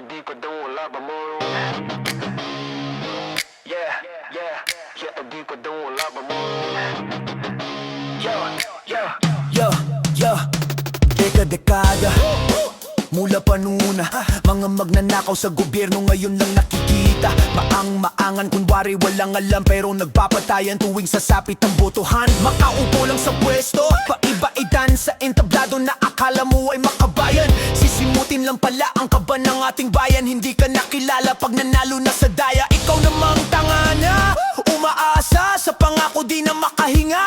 di ko daw wala ba mo? Yeah, yeah, yeah, di ko daw wala ba mo? Yo, yo, Yo, yo, dekada mula pa nuna, mga magnanakaw sa gobyerno ngayon lang nakikita. Maangan kunwari walang alam pero nagpapatayan tuwing sasapit ang botohan. Makaupo lang sa pwesto, paiba-idan sa entablado na akala mo ay makabayan. Sisimutin lang pala ang kaba ng ating bayan. Hindi ka nakilala pag nanalo na sa daya. Ikaw namang tanga na, umaasa sa pangako di na makahinga.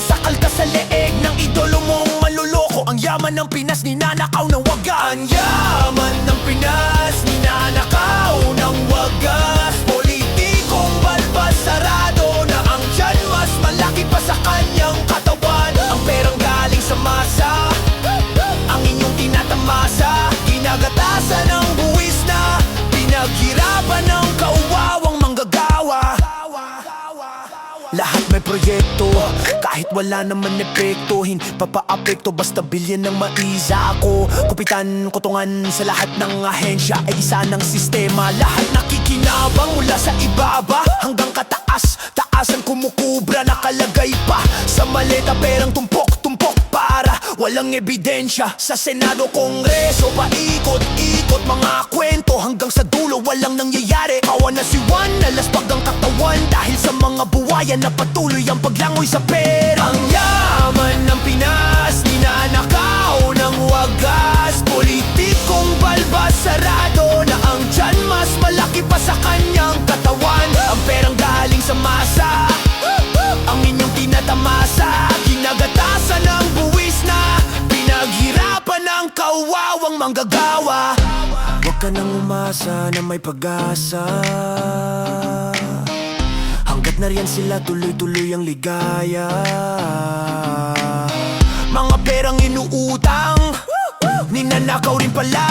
Sakal ka sa leeg ng idolo mong maluloko. Ang yaman ng Pinas ninanakaw ng wagas. Ang yaman ng Pinas ninanakaw ng wagas. Politikong balbas sarado na ang tiyan mas malaki pa sa kanyang katawan. Ang perang galing sa masa, ang inyong tinatamasa. Ginagatasan ng buwis na pinaghirapan ng kauwawang manggagawa. Lahat may proyekto, kahit wala naman epekto. Hindi papaapekto, basta bilyan ng maisa ako. Kupitan, kutungan sa lahat ng ahensya ay isa ng sistema. Lahat nakikinabang mula sa ibaba hanggang kataas. Taasan kumukubra, nakalagay pa sa maleta perang tumpok-tumpok para walang ebidensya. Sa Senado, Kongreso, paikot-ikot mga kwento hanggang sa dulo walang nangyayari. Kawan na si Juan, nalaspag ang katawan dahil sa mga buwayan na patuloy ang paglangoy sa pera. Ang yaman ng Pinas ninanakaw ng wagas. Politikong balbas sarado na ang tiyan mas malaki pa sa kanyang katawan. Ang perang galing sa masa, ang inyong tinatamasa. Ginagatasan ng buwis na pinaghirapan ng kawawang manggagawa. Huwag ka nang umasa na may pag-asa. Hanggat nariyan sila tuloy-tuloy ang ligaya. Mga perang inuutang ninanakaw rin pala.